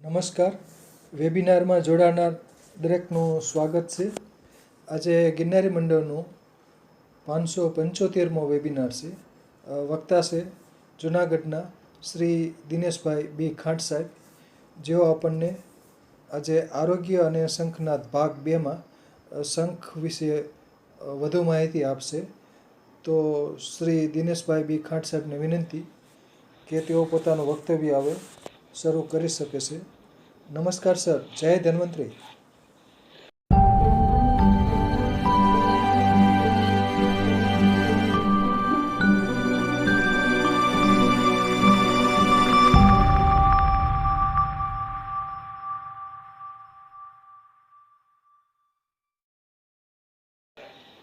નમસ્કાર. વેબિનારમાં જોડાનાર દરેકનું સ્વાગત છે. આજે ગિરનારી મંડળનું 575મો વેબિનાર છે. વક્તા છે જૂનાગઢના શ્રી દિનેશભાઈ બી ખાંટ સાહેબ, જેઓ આપણને આજે આરોગ્ય અને શંખનાદ ભાગ 2માં શંખ વિશે વધુ માહિતી આપશે. તો શ્રી દિનેશભાઈ બી ખાંટ સાહેબને વિનંતી કે તેઓ પોતાનું વક્તવ્ય હવે શરૂ કરી શકે છે. નમસ્કાર સર. જય ધન્વંતરી.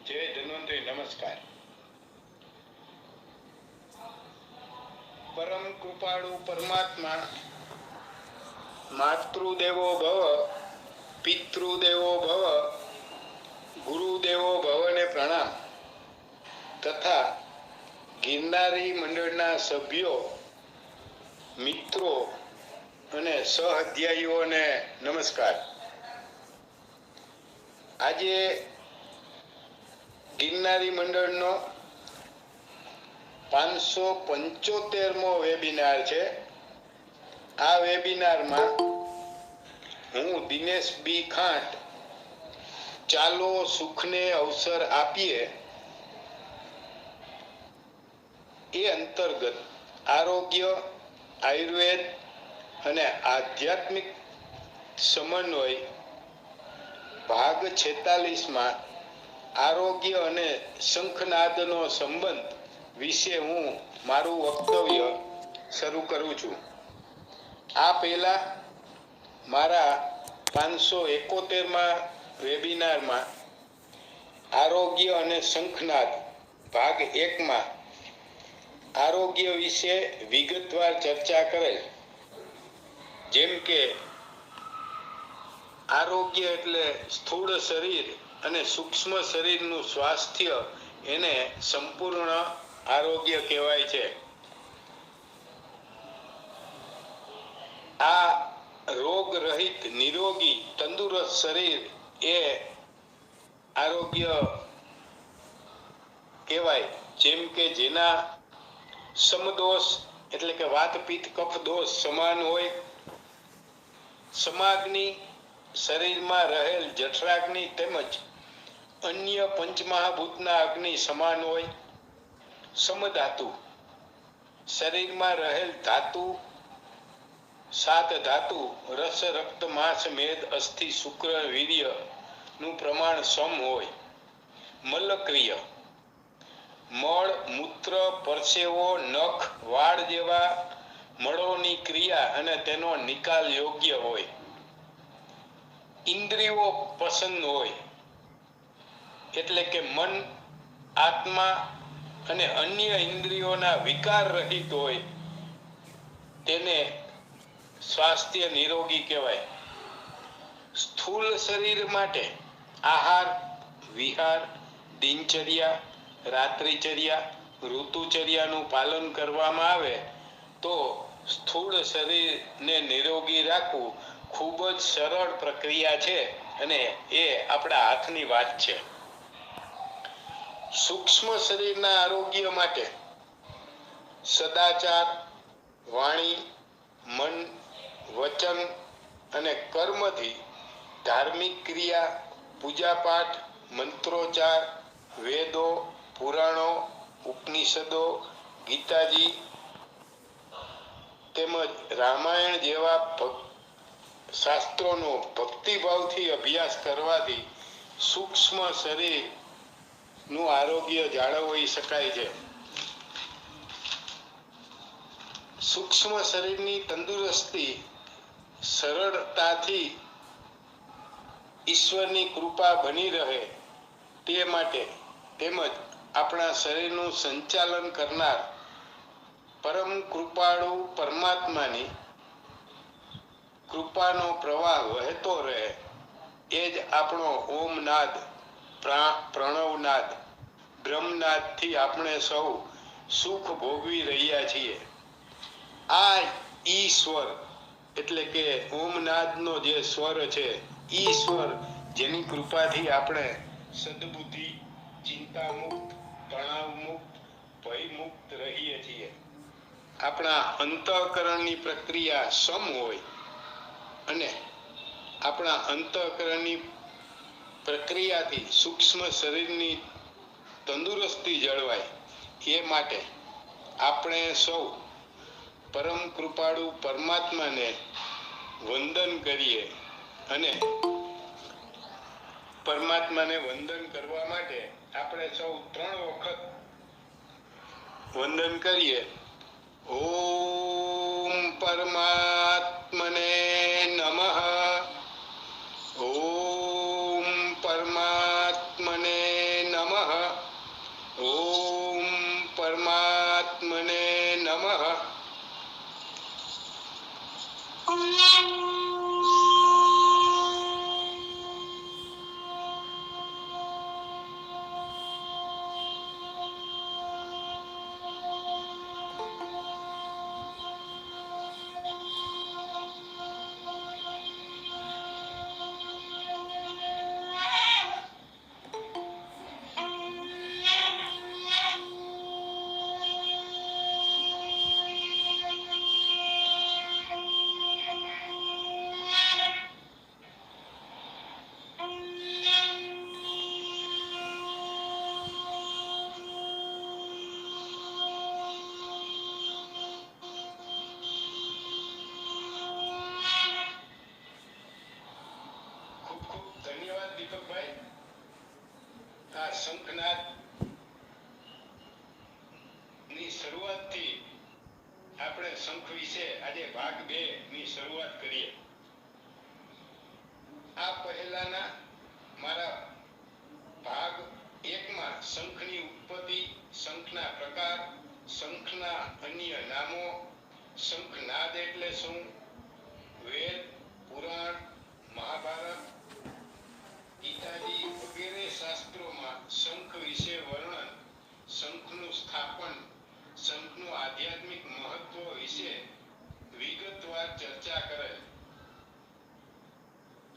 જય ધન્વંતરી. નમસ્કાર. પરમ કૃપાળુ પરમાત્મા માતૃદેવો ભવ, પિતૃદેવો ભવ, ગુરુદેવો ભવને પ્રણામ તથા ગિરનારી મંડળના સભ્યો, મિત્રો અને સહઅધ્યાયીઓને નમસ્કાર. આજે ગિરનારી મંડળનો 575મો વેબિનાર છે. આ વેબિનારમાં હું દિનેશ બી ખાંટ ચાલો સુખને અવસર આપીએ એ અંતર્ગત આરોગ્ય, આયુર્વેદ અને આધ્યાત્મિક સમન્વય ભાગ 46માં આરોગ્ય અને શંખનાદનો સંબંધ વિશે હું મારું વક્તવ્ય શરૂ કરું છું. આ પહેલા મારા 571માં વેબિનારમાં આરોગ્ય અને શંખનાદ ભાગ 1માં આરોગ્ય વિશે વિગતવાર ચર્ચા કરેલ. જેમ કે આરોગ્ય એટલે સ્થૂળ શરીર અને સૂક્ષ્મ શરીરનું સ્વાસ્થ્ય, એને સંપૂર્ણ આરોગ્ય કહેવાય છે. આ રોગ રહિત, નિરોગી, તંદુરસ્ત શરીર એ આરોગ્ય કહેવાય. જેમ કે જેના સમદોષ એટલે કે વાત, પિત્ત, કફ દોષ સમાન હોય, સમાગ્નિ શરીરમાં રહેલ જઠરાગ્નિ તેમજ અન્ય પંચમહાભૂતના અગ્નિ સમાન હોય, સમધાતુ શરીરમાં રહેલ ધાતુ, 7 ધાતુ રસ, રક્ત, માંસ, મેદ, અસ્થિ, શુક્ર, વીર્ય નું પ્રમાણ સમ હોય, મલક્રિય મળ, મૂત્ર, પરસેવો, નખ, વાળ જેવા મળોની ક્રિયા અને તેનો નિકાલ યોગ્ય હોય, ઇન્દ્રિયો પસંદ હોય એટલે કે મન, આત્મા અને અન્ય ઇન્દ્રિયોના વિકાર રહિત હોય, તેને સ્વાસ્થ્ય નિરોગી કહેવાય. સ્થૂળ શરીર માટે આહાર, વિહાર, દિનચર્યા, રાત્રિચર્યા, ઋતુચર્યાનું પાલન કરવામાં આવે તો સ્થૂળ શરીરને નિરોગી રાખવું ખૂબ જ સરળ પ્રક્રિયા છે અને એ આપણા હાથની વાત છે. સૂક્ષ્મ શરીરના આરોગ્ય માટે સદાચાર, વાણી, મન, વચન અને કર્મથી ધાર્મિક ક્રિયા, પૂજાપાઠ, મંત્રોચ્ચાર, વેદો, પુરાણો, ઉપનિષદો, ગીતાજી તેમજ રામાયણ જેવા શાસ્ત્રોનો ભક્તિભાવથી અભ્યાસ કરવાથી સૂક્ષ્મ શરીરનું આરોગ્ય જાળવી શકાય છે. સૂક્ષ્મ શરીરની તંદુરસ્તી સરળતાથી ઈશ્વરની કૃપા બની રહે તે માટે તેમજ આપણા શરીરનું સંચાલન કરનાર પરમ કૃપાળુ પરમાત્માની કૃપાનો પ્રવાહ વહેતો રહે એ જ આપણો ઓમનાદ, પ્રણવનાદ, બ્રહ્મનાદથી આપણે સૌ સુખ ભોગવી રહ્યા છીએ. આ ઈશ્વર એટલે કે ઓમનાદનો જે સ્વર છે ઈ સ્વર જેની કૃપાથી આપણે સદબુદ્ધિ, ચિંતા મુક્ત, તણાવ મુક્ત, ભય મુક્ત રહીએ છીએ. આપણા અંતઃકરણની પ્રક્રિયા સમ હોય અને આપણા અંતઃકરણની પ્રક્રિયાથી સૂક્ષ્મ શરીરની તંદુરસ્તી જળવાય એ માટે આપણે સૌ પરમ કૃપાળુ પરમાત્માને વંદન કરીએ અને પરમાત્માને વંદન કરવા માટે આપણે સૌ 3 વખત વંદન કરીએ. ઓમ પરમાત્મને નમઃ. ઓમ પરમાત્મને નમઃ. ઓમ પરમાત્મને નમઃ. ખૂબ ખૂબ ધન્યવાદ દીપકભાઈ. આ શંખનાદ ની શરૂઆતથી આપણે શંખ વિશે આજે ભાગ 2 ની શરૂઆત કરીએ. આ પહેલાના મારા ભાગ 1 માં શંખની ઉત્પત્તિ, શંખના પ્રકાર, શંખના અન્ય નામો, શંખનાદ એટલે શું, વેદ, પુરાણ, મહાભારત, ગીતાજી વગેરે શાસ્ત્રોમાં શંખ વિશે વર્ણન, શંખનું સ્થાપન, શંખનું આધ્યાત્મિક મહત્વ વિશે વિગતવાર ચર્ચા કરેલ.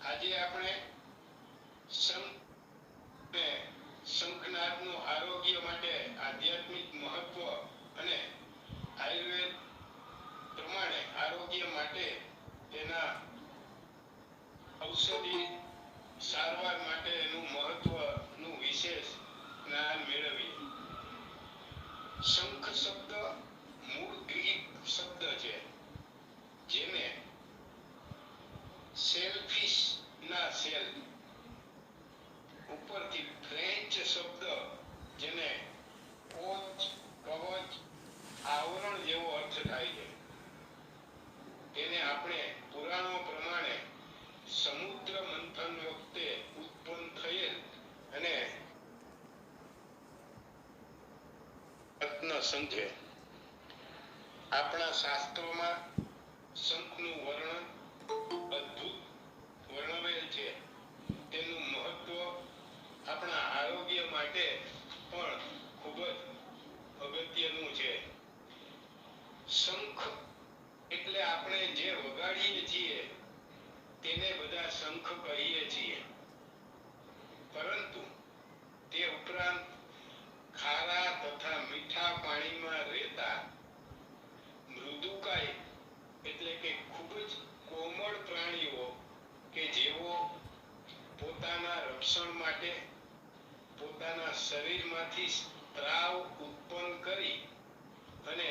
આજે આપણે શંખનાદનું આરોગ્ય માટે આધ્યાત્મિક મહત્વ અને આયુર્વેદ પ્રમાણે આરોગ્ય માટે તેના ઔષધિ સારવાર માટે એનું મહત્વનું વિશેષ જ્ઞાન મેળવીએ. શંખ શબ્દ મૂળ ગ્રીક શબ્દ છે જેને સેલફિશ ના સેલ ઉપરથી ફ્રેન્ચ શબ્દ જેને કોચ, કવચ, આવરણ જેવો અર્થ થાય છે. તેને આપણે પુરાણો પ્રમાણે સમુદ્ર મંથન વખતે ઉત્પન્ન થયેલ અને રત્ન શંખ છે. આપણા શાસ્ત્રોમાં શંખનું વર્ણન અદ્ભુત વર્ણવેલ છે. તેનું મહત્વ આપણા આરોગ્ય માટે પણ ખૂબ જ અગત્યનું છે. શંખ એટલે આપણે જે વગાડીએ છીએ તેને બધા શંખ કહીએ છીએ, પરંતુ તે ઉપરાંત ખારા તથા મીઠા પાણીમાં રહેતા મૃદુકાય એટલે કે ખૂબ જ કોમળ પ્રાણીઓ કે જેઓ પોતાના રક્ષણ માટે પોતાના શરીરમાંથી સ્ત્રાવ ઉત્પન્ન કરી અને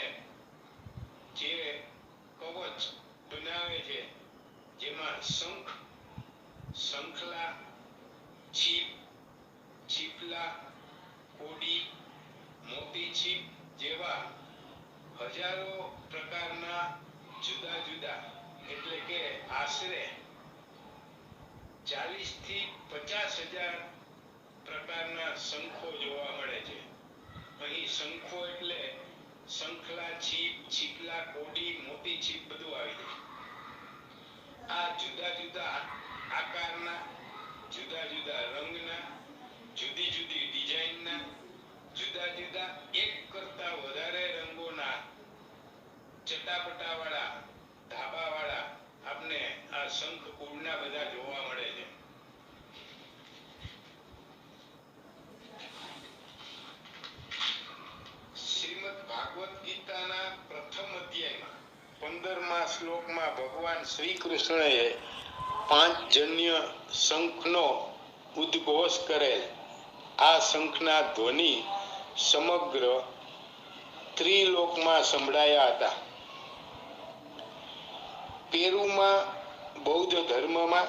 જે કવચ બનાવે છે, જેમાં શંખ, શંખલા, છીપ, છીપલા, કોડી, મોતી છીપ જેવા હજારો પ્રકારના જુદા જુદા એટલે કે આશરે 40 થી 50,000 પ્રકારના શંખો જોવા મળે છે. અહીં શંખો એટલે શંખલા, છીપ, છીપલા, કોડી, મોતી છીપ બધું આવી જાય. આ જુદા જુદા આકારના, જુદા જુદા રંગના, જુદી જુદી ડિઝાઇનના, જુદા જુદા એક કરતા વધારે રંગોના ચટાપટાવાળા, ધાબાવાળા આપને આ શંખ કુળના બધા જોવા મળે છે. શ્રીમદ ભાગવત ગીતાના પ્રથમ અધ્યાયમાં 15મા શ્લોકમાં ભગવાન શ્રી કૃષ્ણએ પાંચજન્ય શંખનો ઉદ્ઘોષ કરેલ. આ શંખના ધ્વનિ સમગ્ર ત્રિલોકમાં સંભળાયા હતા. પેરુમાં બૌદ્ધ ધર્મમાં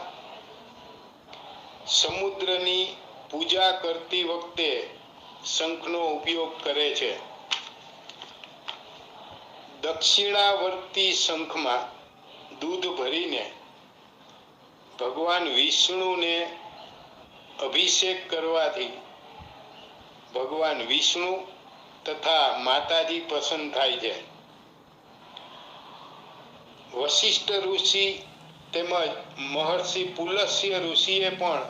સમુદ્રની પૂજા કરતી વખતે શંખનો ઉપયોગ કરે છે. દક્ષિણાવર્તી શંખમાં દૂધ ભરીને ભગવાન વિષ્ણુને અભિષેક કરવાથી ભગવાન વિષ્ણુ તથા માતાજી પ્રસન્ન થાય છે. વશિષ્ઠ ઋષિ તેમજ મહર્ષિ પુલસ્ય ઋષિએ પણ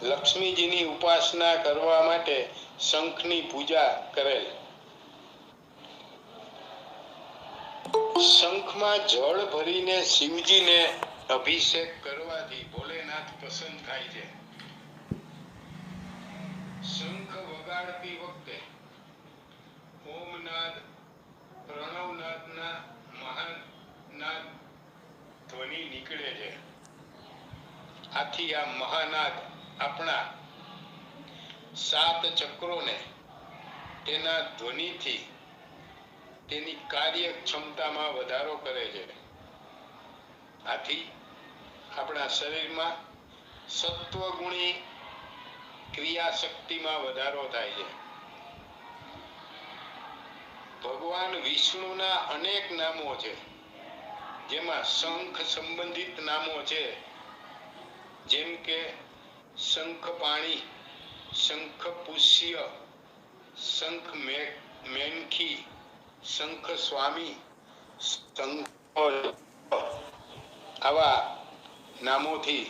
લક્ષ્મીજીની ઉપાસના કરવા માટે શંખની પૂજા કરેલ. શંખમાં જળ ભરીને શિવજીને અભિષેક કરવાથી ભોલેનાથ પ્રસન્ન થાય છે. શંખ વગાડતી વખતે ઓમનાદ, પ્રણવનાદના મહાનાદ ધ્વનિ નીકળે છે. આથી આ મહાનાદ આપણા 7 ચક્રોને તેના ધ્વનિથી તેની કાર્યક્ષમતામાં વધારો કરે છે. આથી આપણા શરીરમાં સત્વગુણી ક્રિયાશક્તિમાં વધારો થાય છે. ભગવાન વિષ્ણુના અનેક નામો છે, જેમાં શંખ સંબંધિત નામો છે, જેમ કે શંખપાણી, શંખપુષ્ય, શંખ મેનખી, શંખ સ્વામી, આવા નામોથી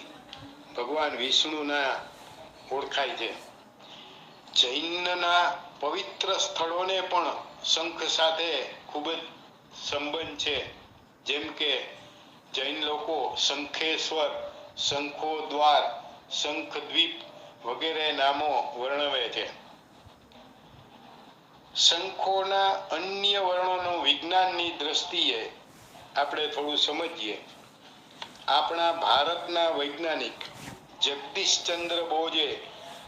ભગવાન વિષ્ણુના ઓળખાય છે. જૈનના પવિત્ર સ્થળોને પણ શંખ સાથે ખૂબ જ સંબંધ છે. જેમ કે જૈન લોકો શંખેશ્વર, શંખોદ્વાર, શંખદ્વીપ વગેરે નામો વર્ણવે છે. શંખોના અન્ય વર્ણોનું વિજ્ઞાનની દ્રષ્ટિએ આપણે થોડું સમજીએ. આપણા ભારતના વૈજ્ઞાનિક જગદીશચંદ્ર બોઝે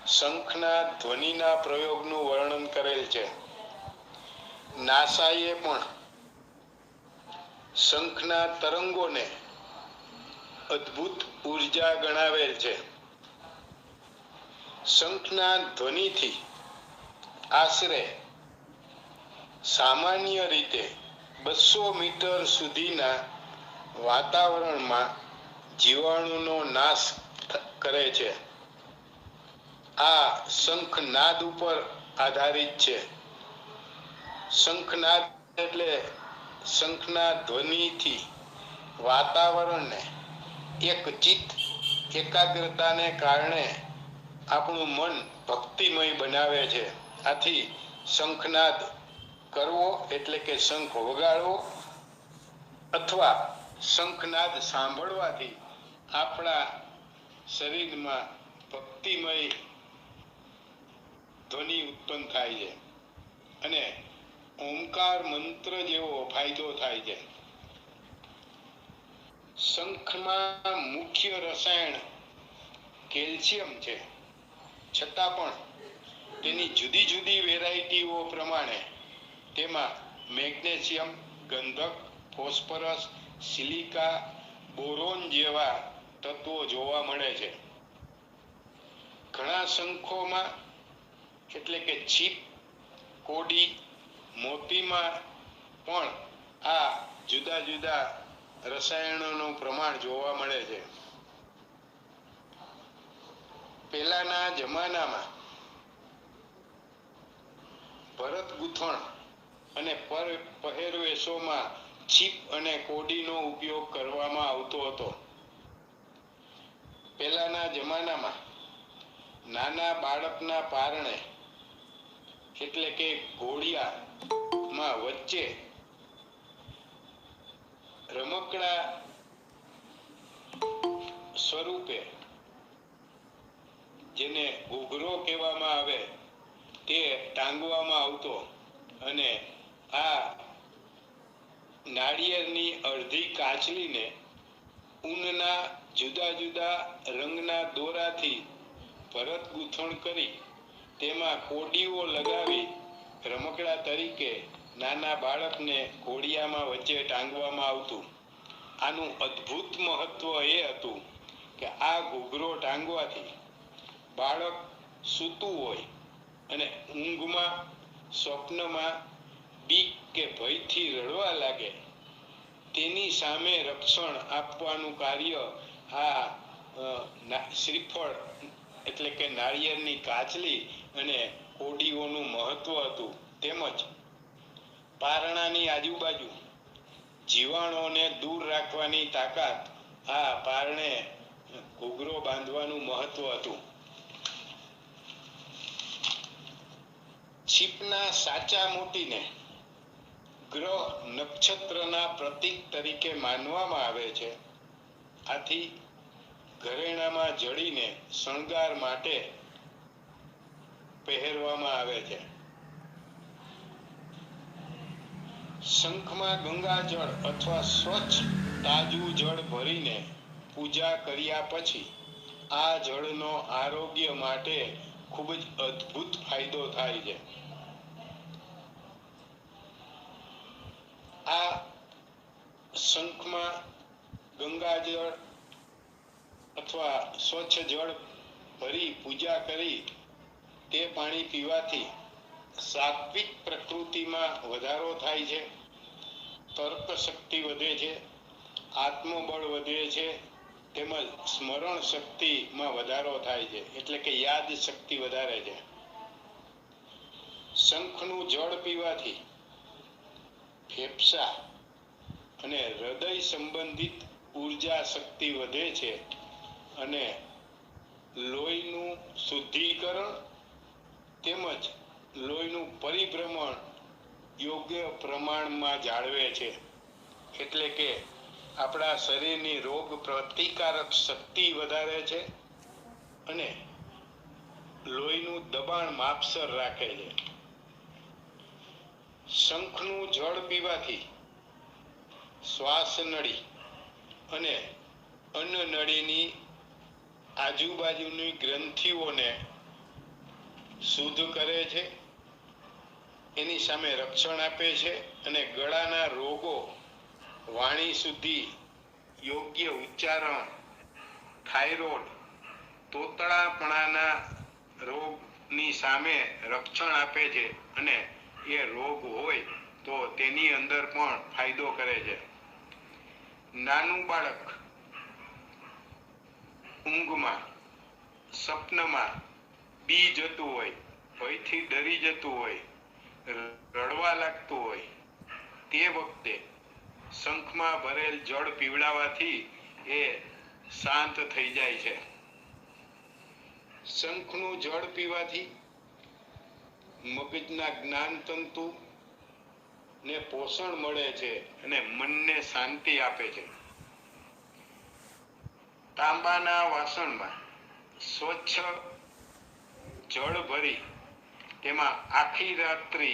શંખના ધ્વનિના પ્રયોગનું વર્ણન કરેલ છે. નાસાએ પણ શંખના તરંગોને અદ્ભુત ઉર્જા ગણાવેલ છે. શંખના ધ્વનિથી આશરે સામાન્ય રીતે 200 મીટર સુધીના વાતાવરણમાં જીવાણુનો નાશ કરે છે. આ શંખનાદ ઉપર આધારિત છે. શંખનાદ એટલે શંખના ધ્વનિથી વાતાવરણને એક ચિત્ત એકાગ્રતાને કારણે આપણું મન ભક્તિમય બનાવે છે. આથી શંખનાદ કરવો એટલે કે શંખ વગાડવો અથવા શંખનાદ સાંભળવાથી આપણા શરીરમાં ભક્તિમય ધ્વનિ ઉત્પન્ન થાય છે અને ઓમકાર મંત્ર જેવો ફાયદો થાય છે. શંખમાં મુખ્ય રસાયણ કેલ્શિયમ છે, છતાં પણ તેની જુદી જુદી વેરાયટીઓ પ્રમાણે તેમાં મેગ્નેશિયમ, ગંધક, ફોસ્ફરસ, સિલિકા, બોરોન જેવા તત્વો જોવા મળે છે. ઘણા શંખોમાં એટલે કે છીપ, કોડી, મોતીમાં પણ આ જુદા જુદા રસાયણોનું પ્રમાણ જોવા મળે છે. પહેલાના જમાનામાં ભરત ગૂંથણ અને પહેરવેશોમાં છીપ અને કોડીનો ઉપયોગ કરવામાં આવતો હતો. પહેલાના જમાનામાં નાના બાળકના પારણે એટલે કે ઘોડિયામાં વચ્ચે રમકડા સ્વરૂપે જેને ઘૂઘરો કહેવામાં આવે તે ટાંગવામાં આવતો અને આ નાળિયેરની અડધી કાચલીને ઊનના જુદા જુદા રંગના દોરાથી ભરત ગૂંથણ કરી તેમાં કોડીઓ લગાવી રમકડા તરીકે નાના બાળકને ઘોડિયામાં વચ્ચે ટાંગવામાં આવતું. આનું અદ્ભુત મહત્વ એ હતું કે આ ઘૂઘરો ટાંગવાથી બાળક સૂતું હોય અને ઊંઘમાં સ્વપ્નમાં બીક કે ભયથી રડવા લાગે તેની સામે રક્ષણ આપવાનું કાર્ય આ શ્રીફળ એટલે કે નાળિયેરની કાચલી અને કોડીઓનું મહત્વ હતું. તેમજ પારણાની આજુબાજુ જીવાણોને દૂર રાખવાની તાકાત આ પારણે ઘૂઘરો બાંધવાનું મહત્વ હતું. છીપના સાચા મોતીને ગ્રહ નક્ષત્રના પ્રતીક તરીકે માનવામાં આવે છે. આથી ઘરેણામાં જડીને શણગાર માટે પહેરવામાં આવે છે. શંખમાં ગંગાજળ અથવા સ્વચ્છ તાજું જળ ભરીને પૂજા કર્યા પછી આ જળનો આરોગ્ય માટે ખૂબ જ અદ્ભુત ફાયદો થાય છે. આ શંખમાં ગંગાજળ અથવા સ્વચ્છ જળ ભરી પૂજા કરી તે પાણી પીવાથી સાત્વિક પ્રકૃતિમાં વધારો થાય છે, તર્ક શક્તિ વધે છે, આત્મબળ વધે છે, તેમજ સ્મરણ શક્તિમાં વધારો થાય છે, એટલે કે યાદ શક્તિ વધારે છે. શંખનું જળ પીવાથી ફેફસા અને હૃદય સંબંધિત ઉર્જા શક્તિ વધે છે અને લોહીનું શુદ્ધિકરણ તેમજ લોહીનું પરિભ્રમણ યોગ્ય પ્રમાણમાં જાળવે છે. એટલે કે આપણા શરીરની રોગ પ્રતિકારક શક્તિ વધારે છે અને લોહીનું દબાણ માપસર રાખે છે. શંખનું જળ પીવાથી શ્વાસ નળી અને અન્નનળીની આજુબાજુની ગ્રંથિઓને શુદ્ધ કરે છે, એની સામે રક્ષણ આપે છે અને ગળાના રોગો, વાણી શુદ્ધિ, યોગ્ય ઉચ્ચારણ, થાઇરોઇડ, તોતળાપણાના રોગની સામે રક્ષણ આપે છે અને એ રોગ હોય તો તેની અંદર પણ ફાયદો કરે છે. નાનું બાળક ઊંઘમાં સપનામાં બી જતું હોય, ભયથી ડરી જતું હોય, રડવા લાગતું હોય તે વખતે શંખમાં ભરેલ જળ પીવડાવવાથી એ શાંત થઈ જાય છે. શંખનું જળ પીવાથી મગજના જ્ઞાનતંતુ ને પોષણ મળે છે અને મનને શાંતિ આપે છે. તાંબાના વાસણમાં સ્વચ્છ જળ ભરી તેમાં આખી રાત્રિ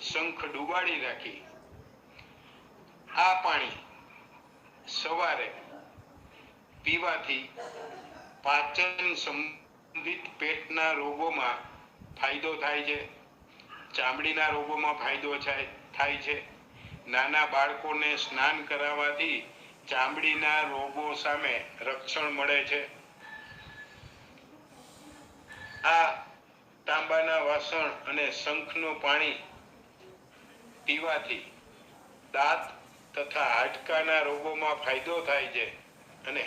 શંખ ડુબાડી રાખી આ પાણી સવારે પીવાથી પાચન સંબંધિત પેટના રોગોમાં ફાયદો થાય છે, ચામડીના રોગોમાં ફાયદો થાય છે. નાના બાળકોને સ્નાન કરાવવાથી ચામડીના રોગો સામે રક્ષણ મળે છે. આ તાંબાના વાસણ અને શંખનું પાણી પીવાથી દાંત તથા હાડકાના રોગોમાં ફાયદો થાય છે અને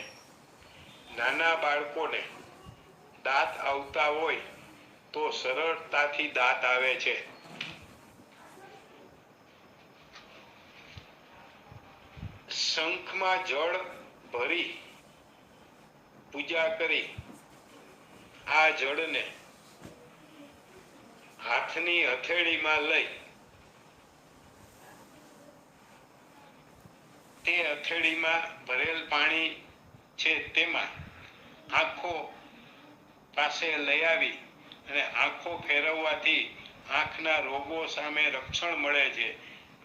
નાના બાળકોને દાંત આવતા હોય તો સરળતાથી દાંત આવે છે. શંખમાં જળ ભરી પૂજા કરી આ જળને હાથની હથેળીમાં લઈ તે હથેળીમાં ભરેલ પાણી છે તેમાં આંખો પાસે લઈ આવી અને આંખો ફેરવવાથી આંખના રોગો સામે રક્ષણ મળે છે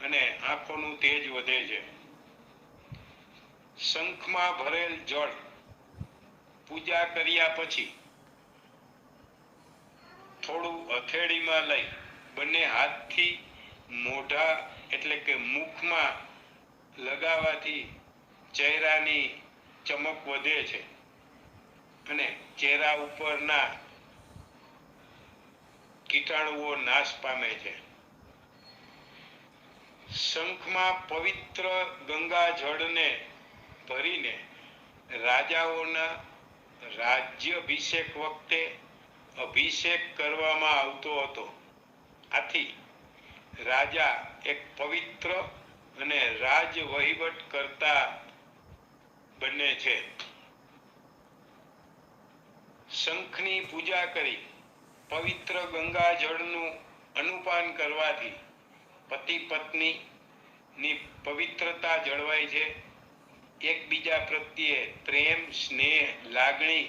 અને આંખોનું તેજ વધે છે. શંખમાં ભરેલ જળ પૂજા કર્યા પછી થોડું હથેળીમાં લઈ બંને હાથથી મોઢા એટલે કે મુખમાં લગાવવાથી ચહેરાની ચમક વધે છે અને ચહેરા ઉપરના કીટાણુઓ નાશ પામે છે. શંખમાં પવિત્ર ગંગા જળને ભરીને રાજાઓના રાજ્યાભિષેક વખતે અભિષેક કરવામાં આવતો હતો. આથી રાજા એક પવિત્ર અને રાજ વહીવટ કરતા બને છે. શંખની પૂજા કરી પવિત્ર ગંગા જળનું અનુપાન કરવાથી પતિ પત્નીની પવિત્રતા જળવાય છે. એકબીજા પ્રત્યે પ્રેમ, સ્નેહ, લાગણી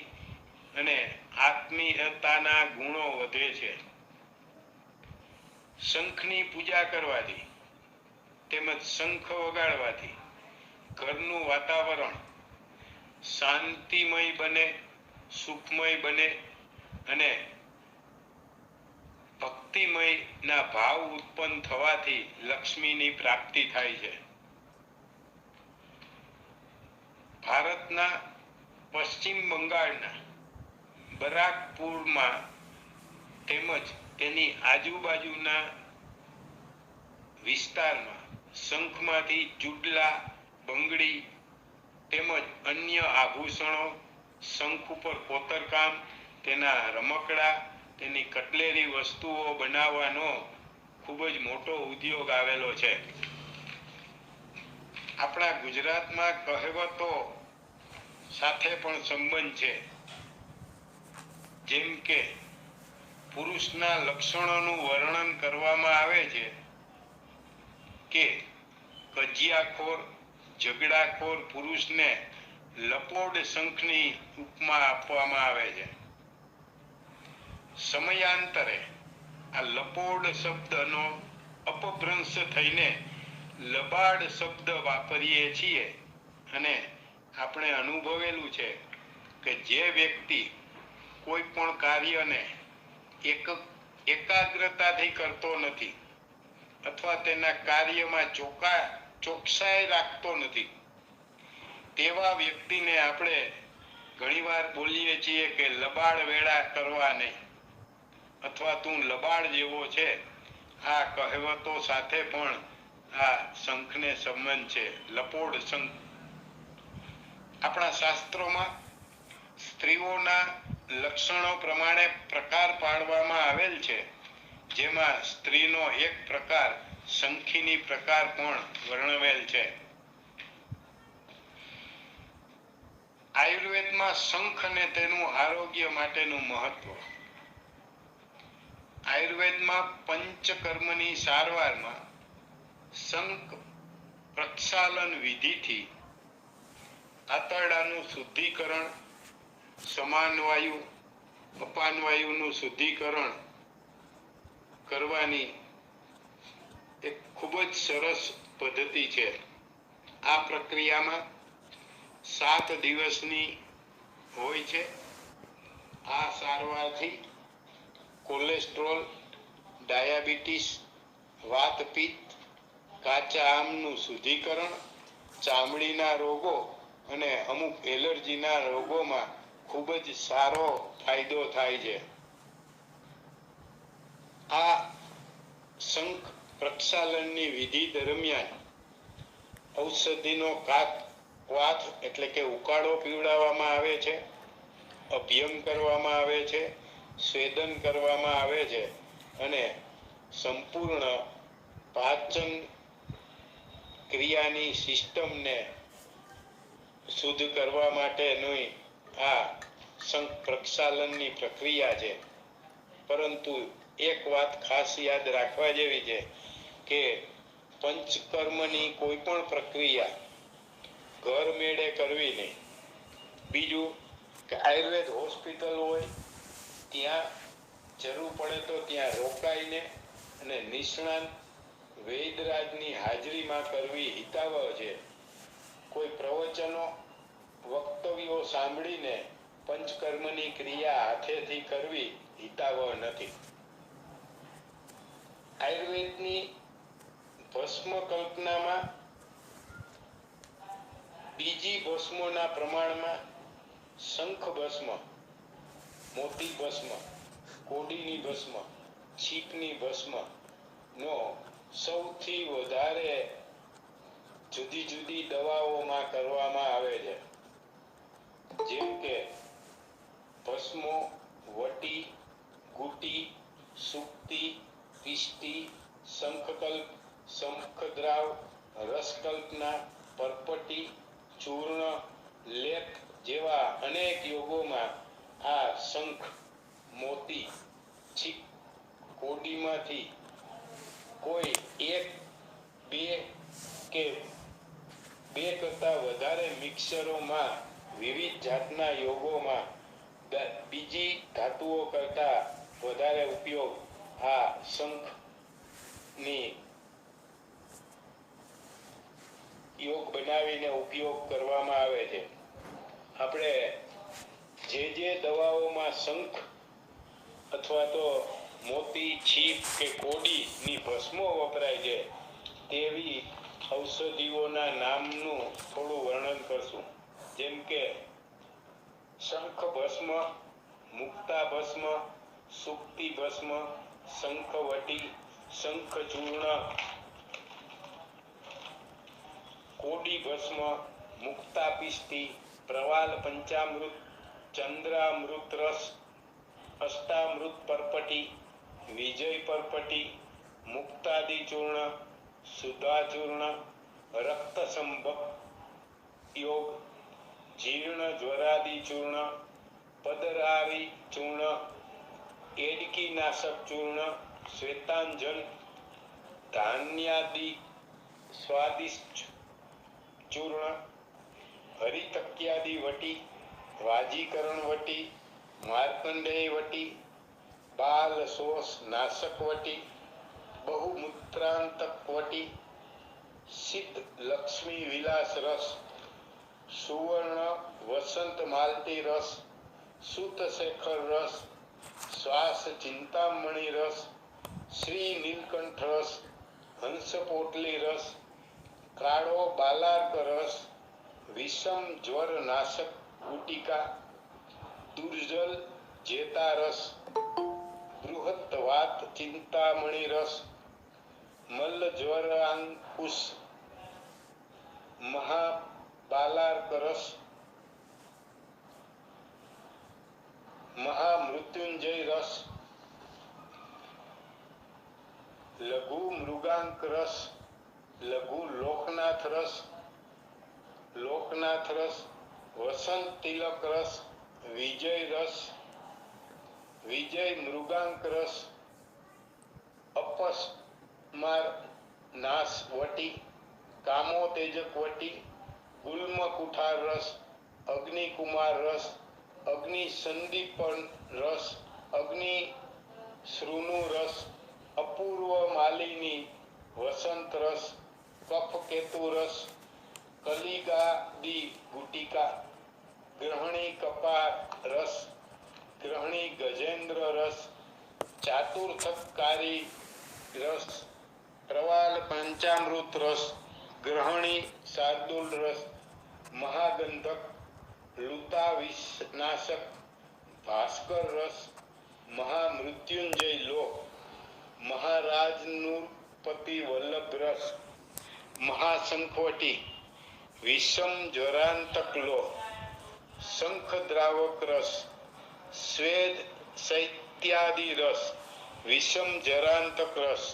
અને આત્મીયતાના ગુણો વધે છે. શંખની પૂજા કરવાથી તેમજ શંખ વગાડવાથી ઘરનું વાતાવરણ શાંતિમય બને, સુખમય બને અને ભક્તિમયના ભાવ ઉત્પન્ન થવાથી લક્ષ્મીની પ્રાપ્તિ થાય છે. ભારતના પશ્ચિમ બંગાળના બરાકપુરમાં તેમજ તેની આજુબાજુના વિસ્તારમાં શંખમાંથી ચૂડલા, બંગડી તેમજ અન્ય આભૂષણો, શંખ ઉપર કોતરકામ, તેના રમકડા, તેની કટલેરી વસ્તુઓ બનાવવાનો ખૂબ જ મોટો ઉદ્યોગ આવેલો છે. આપણા ગુજરાતમાં કહેવતો સાથે પણ સંબંધ છે. જેમ કે પુરુષના લક્ષણોનું વર્ણન કરવામાં આવે છે કે કજિયાખોર, ઝઘડાખોર પુરુષને લપોડ શંખની ઉપમા આપવામાં આવે છે. સમયાંતરે આ લપોડ શબ્દનો અપભ્રંશ થઈને લબાડ શબ્દ વાપરીએ છીએ અને આપણે અનુભવેલું છે કે જે વ્યક્તિ કોઈ પણ કાર્યને એકાગ્રતાથી કરતો નથી અથવા તેના કાર્યમાં ચોકસાઈ રાખતો નથી તેવા વ્યક્તિને આપણે ઘણીવાર બોલીએ છીએ કે લબાડ વેળા કરવા નહીં અથવા તું લબાડ જેવો છે. આ કહેવતો સાથે પણ આ શંખને સંબંધ છે. લપોડ શંખ આપણા શાસ્ત્રોમાં સ્ત્રીઓના લક્ષણો પ્રમાણે પ્રકાર પાડવામાં આવેલ છે. જેમાં સ્ત્રીનો એક પ્રકાર શંખિની પ્રકાર પણ વર્ણવેલ છે. આયુર્વેદમાં શંખ અને તેનું આરોગ્ય માટેનું મહત્વ. આયુર્વેદમાં પંચકર્મની સારવારમાં શંખ પ્રક્ષાલન વિધિથી આંતરડાનું શુદ્ધિકરણ, સમાનવાયુ, અપાનવાયુનું શુદ્ધિકરણ કરવાની એક ખૂબ જ સરસ પદ્ધતિ છે. આ પ્રક્રિયામાં 7 દિવસની હોય છે. આ સારવારથી કોલેસ્ટ્રોલ, ડાયાબિટીસ, વાતપિત્ત, કાચા આમનું શુદ્ધિકરણ, ચામડીના રોગો અને અમુક એલર્જીના રોગોમાં ખૂબ જ સારો ફાયદો થાય છે. આ શંખ પ્રક્ષાલનની વિધિ દરમિયાન ઔષધિનો ક્વાથ એટલે કે ઉકાળો પીવડાવવામાં આવે છે, અભ્યંગ કરવામાં આવે છે, સ્વેદન કરવામાં આવે છે અને સંપૂર્ણ પાચન ક્રિયાની સિસ્ટમને શુદ્ધ કરવા માટેની આ શંખ પ્રક્ષાલનની પ્રક્રિયા છે. પરંતુ એક વાત ખાસ યાદ રાખવા જેવી છે કે પંચકર્મની કોઈ પણ પ્રક્રિયા ઘર મેળે કરવી નહીં. બીજું કે આયુર્વેદ હોસ્પિટલ હોય ત્યાં જરૂર પડે તો ત્યાં રોકાઈને અને નિષ્ણાંત વૈદરાજની હાજરીમાં કરવી હિતાવહ છે. કોઈ પ્રવચનો વક્તવ્યો સાંભળીને પંચકર્મની ક્રિયા હાથેથી કરવી હિતાવહ નથી. આયુર્વેદની ભસ્મ કલ્પનામાં બીજી ભસ્મોના પ્રમાણમાં શંખ ભસ્મ, મોતી ભસ્મ, કોડીની ભસ્મ, છીપની ભસ્મ નો સૌથી વધારે જુદી જુદી દવાઓમાં કરવામાં આવે છે. જેમ કે ભસ્મો, વટી, ગુટી, સુક્તિ, પિષ્ટી, શંખકલ્પ, શંખદ્રાવ, રસકલ્પના, પરપટી, ચૂર્ણ, લેપ જેવા અનેક યોગોમાં આ શંખ, મોતી, છીપ, કોડીમાંથી કોઈ એક, બે કે બે કરતા વધારે મિક્સરોમાં વિવિધ જાતના યોગોમાં બીજી ધાતુઓ કરતા વધારે ઉપયોગ આ શંખની યોગ બનાવીને ઉપયોગ કરવામાં આવે છે. આપણે જે દવાઓમાં શંખ અથવા તો મોતી, છીપ કે કોડીની ભસ્મો વપરાય છે તેવી ઔષધિઓના નામનું થોડું વર્ણન કરશું. જેમ કે શંખ ભસ્મ, મુક્તા ભસ્મ, સુક્તિ ભસ્મ, શંખવટી, શંખચૂર્ણ, કોડી ભસ્મ, મુક્તાપિષ્ટી, પ્રવાલ પંચામૃત, ચંદ્રામૃત રસ, અષ્ટામૃત પરપટી, વિજય પરપટી, મુક્તાદિ ચૂર્ણ, સુધાચૂર્ણ, રક્તસંભક યોગ, જીર્ણ જ્વરાદિ ચૂર્ણ, પદરારી ચૂર્ણ, એડકી નાશક ચૂર્ણ, શ્વેતાંજન, ધાન્યાદિ સ્વાદિષ્ટ ચૂર્ણ, હરિતક્યાદિ વટી, વાજીકરણ વટી, માર્કંડેય વટી, બાલ શોષ નાશક વટી, બહુમૂત્રાંતક વટી, સિદ્ધ લક્ષ્મી વિલાસ રસ, સુવર્ણ વસંત માલતી રસ, સૂત શેખર રસ, શ્વાસ ચિંતામણી રસ, શ્રી નીલકંઠ રસ, હંસ પોટલી રસ, કાળો બાલાર્ક રસ, વિષમ જ્વર નાશક ગુટિકા, દુર્જલ જેતા રસ, બૃહત વાત ચિંતામણી રસ, મલ્લ જ્વરાંકુશ, મહાબાલાર્ક રસ, મહામૃત્યુંજય રસ, લઘુ મૃગાંક રસ, લઘુ લોકનાથ રસ, લોકનાથ રસ, વસંત તિલક રસ, વિજય રસ, વિજય મૃગાંક રસ, અપસ્માર નાશ વટી, કામોતેજક વટી, ગુલ્મ કુઠાર રસ, અગ્નિકુમાર રસ, અગ્નિ સંદીપન રસ, અગ્નિ શ્રુનુ રસ, અપૂર્વ માલિની વસંત રસ, કફ કેતુ રસ, કલિગાદી ગુટિકા, ગ્રહણી કપા રસ, ગ્રહણી ગજેન્દ્ર રસ, ચાતુર્થકારી રસ, પ્રવાલ પંચામૃત રસ, ગ્રહણી શાર્દુલ રસ, મહાગંધક, લુતા વિષનાશક, ભાસ્કર રસ, મહામૃત્યુંજય લોક, મહારાજનુપતિ વલ્લભ રસ, મહાશંખવટી, વિષમ જ્વરાંતક લો, શંખદ્રાવક રસ, સ્વેદ શૈત્યાદિ રસ, વિષમ જરાંતક રસ,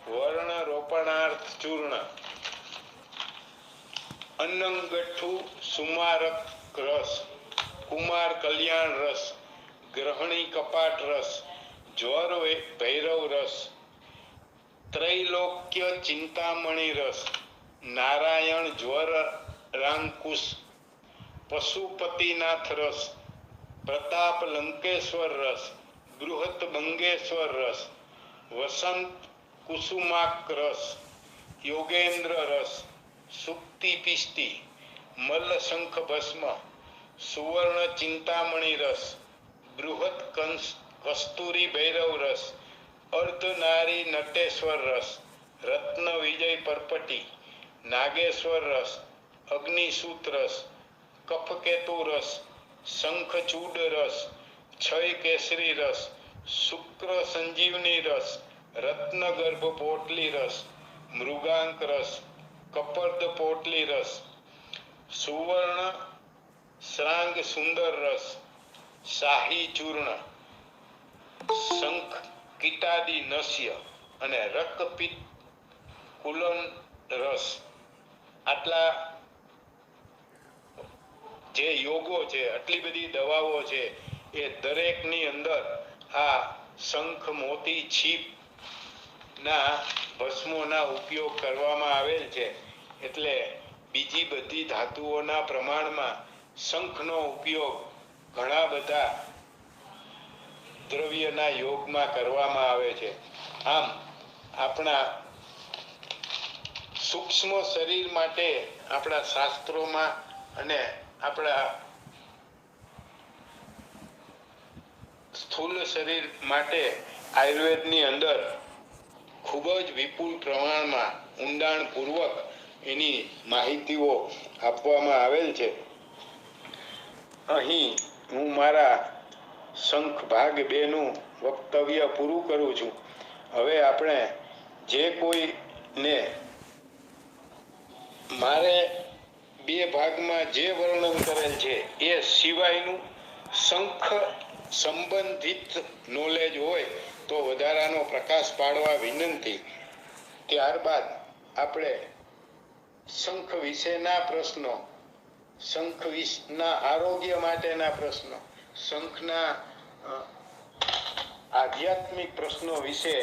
વર્ણ રોપણાર્થ ચૂર્ણ, અન્નંગઠ્ઠુ સુમારક રસ, કુમાર કલ્યાણ રસ, ગ્રહણી કપાટ રસ, જ્વર ભૈરવ રસ, ત્રૈલોક્ય ચિંતામણી રસ, નારાયણ જ્વર રાંકુશ, પશુપતિનાથ રસ, પ્રતાપ લંકેશ્વર રસ, બૃહત બંગેશ્વર રસ, વસંત કુસુમાક રસ, યોગેન્દ્ર રસ, સુક્તિ પિષ્ટી, મલ્લ શંખ ભસ્મ, સુવર્ણ ચિંતામણી રસ, બૃહત કસ્તુરી ભૈરવ રસ, અર્ધનારી નટેશ્વર રસ, રત્ન વિજય પરપટી, નાગેશ્વર રસ, અગ્નિસૂત રસ, કફકેતુ રસ, શંખચૂડ રસ, છય કેસરી રસ, શુક્ર સંજીવની રસ, રત્નગર્ભ પોટલી રસ, મૃગાંક રસ, કપર્દ પોટલી રસ, સુવર્ણ શ્રાંગ સુંદર રસ, શાહી ચૂર્ણ, શંખ કીટાદી નસ્ય અને રક્તપિત્ત કુલન રસ. આટલા જે યોગો છે, આટલી બધી દવાઓ છે, એ દરેકની અંદર આ શંખ મોતી છીપ ના ભસ્મોના ઉપયોગ કરવામાં આવેલ છે. એટલે બીજી બધી ધાતુઓના પ્રમાણમાં શંખનો ઉપયોગ ઘણા બધા દ્રવ્યના યોગમાં કરવામાં આવે છે. આમ આપણા સૂક્ષ્મ શરીર માટે આપણા શાસ્ત્રોમાં અને આપણા સ્થૂલ શરીર માટે આયુર્વેદની અંદર ખૂબ જ વિપુલ પ્રમાણમાં ઊંડાણપૂર્વક એની માહિતીઓ આપવામાં આવેલ છે. અહીં હું મારા શંખ ભાગ 2 નું વક્તવ્ય પૂરું કરું છું. હવે આપણે જે કોઈને મારે 2 ભાગમાં જે વર્ણન કરેલ છે એ સિવાયનું શંખ સંબંધિત નોલેજ હોય તો વધારાનો પ્રકાશ પાડવા વિનંતી. ત્યારબાદ આપણે શંખ વિશેના પ્રશ્નો, શંખ વિશેના આરોગ્ય માટેના પ્રશ્નો, શંખના આધ્યાત્મિક પ્રશ્નો વિશે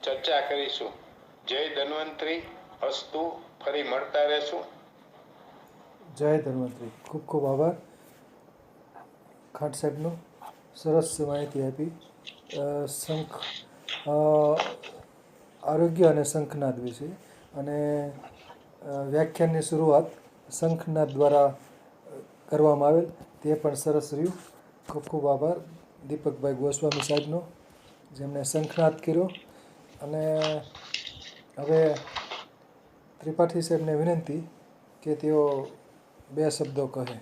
ચર્ચા કરીશું. જય ધન્વંતરી. અસ્તુ. ફરી મળતા રહેશું. જય ધન્વંતરી. ખૂબ ખૂબ આભાર ખાટ સાહેબનો. સરસ માહિતી આપી. શંખ આરોગ્ય અને શંખનાદ વિશે, અને વ્યાખ્યાનની શરૂઆત શંખનાદ દ્વારા કરવામાં આવેલ, તે પણ સરસ રહ્યું. ખૂબ ખૂબ આભાર દીપકભાઈ ગોસ્વામી સાહેબનો, જેમણે શંખનાદ કર્યો. અને હવે ત્રિપાઠી સાહેબને વિનંતી કે તેઓ 2 શબ્દો કહે.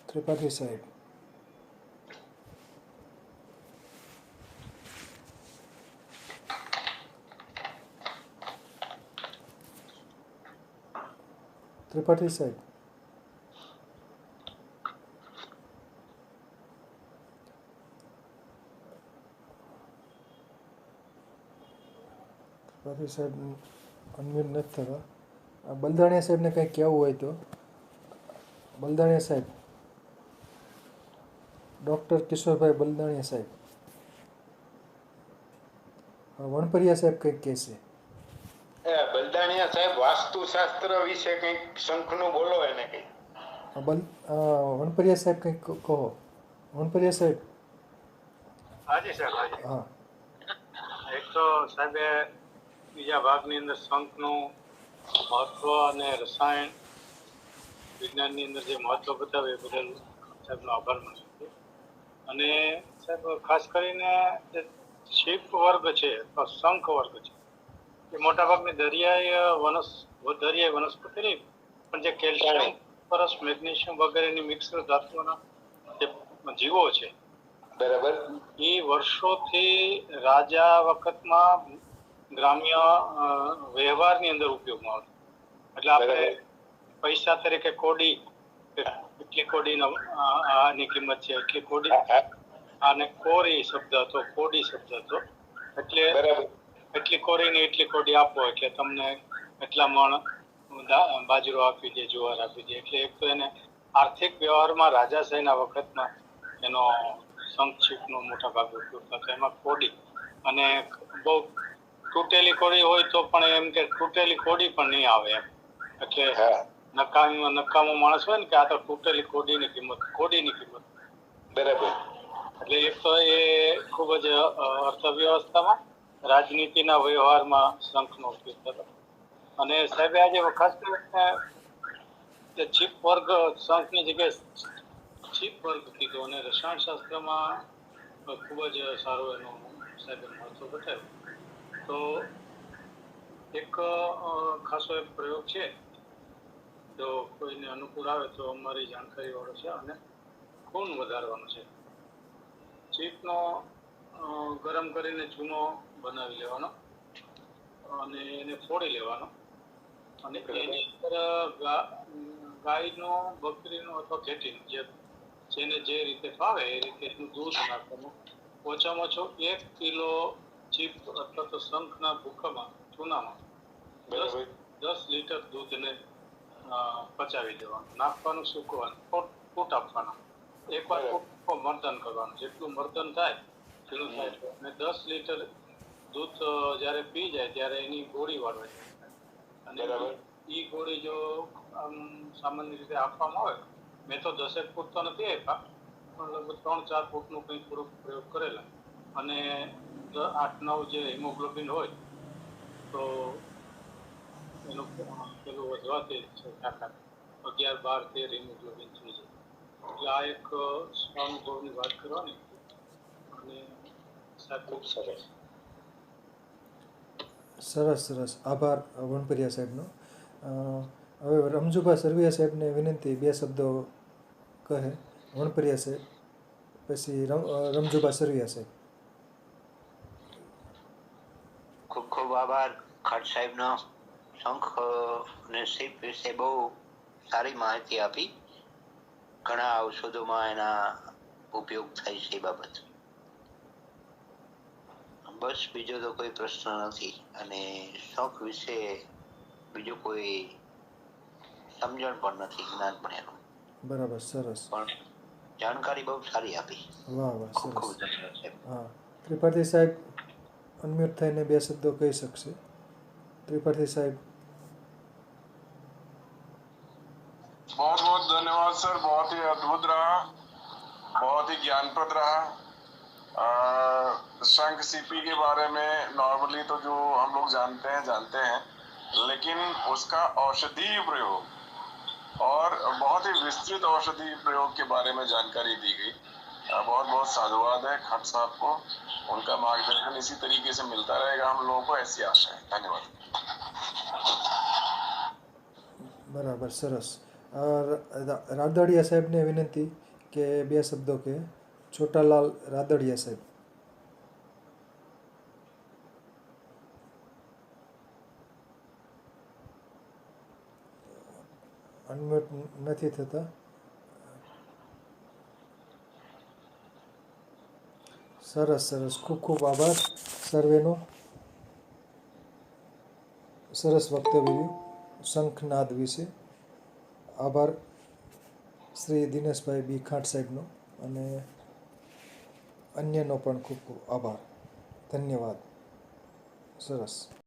ત્રિપાઠી સાહેબ. ત્રિપાઠી સાહેબ. ત્રિપાઠી સાહેબ અનમ્યુટ નથી થતા. બલદાણિયા સાહેબને કંઈક કહેવું હોય તો. બલદાણિયા સાહેબ. ડૉક્ટર કિશોરભાઈ બલદાણિયા સાહેબ. વણપરિયા સાહેબ કંઈક કહેશે. બલદાણિયા સાહેબ વાસ્તુશાસ્ત્ર વિશે કંઈક શંખનું બોલો એને કંઈક. વણપરિયા સાહેબ કંઈક કહો. વણપરિયા સાહેબ. હાજી સાહેબ, હાજી. હા. એક તો સાહેબે બીજા ભાગની અંદર શંખનું મહત્વ અને રસાયણ વિજ્ઞાનની અંદર જે મહત્વ બતાવ્યું એ બદલ સાહેબનો આભાર માનું છું. અને સાહેબ ખાસ કરીને જે શીપ વર્ગ છે અથવા શંખ વર્ગ છે એ મોટાભાગની દરિયાઈ વનસ્પતિ પણ જે કેલ્શિયમ, ફોસ્ફરસ, મેગ્નેશિયમ વગેરેની મિક્સર ધાતુઓના જે જીવો છે, બરાબર, એ વર્ષોથી રાજા વખતમાં ગ્રામ્ય વ્યવહારની અંદર ઉપયોગમાં આવતો. એટલે આપણે પૈસા તરીકે કોડી, એટલી કોડીની કિંમત છે, એટલી કોડી, અને કોરી શબ્દ હતો, કોડી શબ્દ હતો. એટલે એટલી કોરીની એટલી કોડી આપો એટલે તમને એટલા મણ બાજરો આપી દે, જુવાર આપી દે. એટલે એક તો એને આર્થિક વ્યવહારમાં રાજાશાહીના વખતમાં એનો શંખચીપનો મોટા ભાગે ઉપયોગ થતો. એમાં કોડી, અને બહુ તૂટેલી કોડી હોય તો પણ એમ કે તૂટેલી કોડી પણ નહીં આવે એમ. એટલે નકામો માણસ હોય ને કે આ તો તૂટેલી કોડીની કિંમત. બરાબર. એટલે એક તો એ ખૂબ જ અર્થવ્યવસ્થામાં, રાજનીતિના વ્યવહારમાં શંખનો ઉપયોગ થતો. અને સાહેબે આજે ખાસ કરીને જે ચીપ વર્ગ શંખની જગ્યાએ ચીપ વર્ગ કીધો અને રસાયણશાસ્ત્રમાં ખૂબ જ સારો એનો સાહેબે મહત્વ બતાવ્યું. તો એક ખાસો એક પ્રયોગ છે, જો કોઈને અનુકૂળ આવે તો અમારી જાણકારી વાળો છે, અને ખૂન વધારવાનો છે. ચીપનો ગરમ કરીને ચૂનો બનાવી લેવાનો અને એને ફોડી લેવાનો, અને એની અંદર ગાયનું, બકરીનું અથવા ઘેટીનું જેને જે રીતે ફાવે એ રીતે એનું દૂધ નાખવાનું. ઓછામાં ઓછું 1 કિલો ચીપ અથવા તો શંખના ભૂકામાં, ચૂનામાં 10 લીટર દૂધને પચાવી દેવાનું, નાખવાનું, સૂકવાનું, ફૂટ આપવાના. એકવાર મર્દન કરવાનું, જેટલું મર્દન થાય એટલું થાય. અને 10 લીટર દૂધ જ્યારે પી જાય ત્યારે એની ગોળી વાળવાની. અને એ ગોળી જો સામાન્ય રીતે આપવામાં આવે, મેં તો 10 ફૂટ તો નથી આપ્યા, પણ લગભગ 3-4 ફૂટનું કંઈ થોડુંક પ્રયોગ કરેલા. અને 8-9 જે હિમોગ્લોબિન હોય તો એનું પેલું વધવાથી 11-12-13 હિમોગ્લોબિન થઈ જાય. એટલે આ એક સ્વાનુભવની વાત કરવાની. અને સાહેબ ખૂબ સરસ. સરસ. આભાર વણપરિયા સાહેબનો. હવે રમજુભા સરવૈયા સાહેબને વિનંતી 2 શબ્દો કહે. વણપરિયા સાહેબ, પછી રમજુભા સરવૈયા સાહેબ. ખૂબ ખૂબ આભાર ખાટ સાહેબનો. શંખ અને સીપ વિશે બહુ સારી માહિતી આપી. ઘણા ઔષધોમાં એના ઉપયોગ થાય છે એ બાબત. બસ બીજો તો કોઈ પ્રશ્ન નથી. અને શંખ વિશે બીજું કોઈ સમજણ પણ નથી, જ્ઞાન પણ એનું. બરાબર, સરસ. પણ જાણકારી બહુ સારી આપી. વાહ, ખૂબ સરસ. ખૂબ ધન્યવાદ સાહેબ. હા, ત્રિપાઠી સાહેબ અનમ્યુટ થઈને 2 શબ્દો કહી શકશે. त्रिपाठी साहब। बहुत बहुत धन्यवाद सर, बहुत ही अद्भुत रहा, बहुत ही ज्ञानप्रद रहा। शंख सीपी के बारे में नॉर्मली तो जो हम लोग जानते हैं, लेकिन उसका औषधीय प्रयोग और बहुत ही विस्तृत औषधीय प्रयोग के बारे में जानकारी दी गई। बहुत बहुत साधुवाद है खट साहब को। उनका मार्गदर्शन इसी तरीके से मिलता रहेगा हम लोगों को, ऐसी आशा है। धन्यवाद। बराबर, सरस। रादड़िया साहब ने विनंती के 2 शब्दों के। छोटालाल रादड़िया साहब। अनम्यूट नहीं थता। सरस सरस, खूब खूब आभार सर्वेनो। सरस वक्तव्य शंखनाद विषे। आभार श्री दिनेश भाई बी खाट साहेबनो अने अन्यनो पण खूब खूब आभार। धन्यवाद। सरस।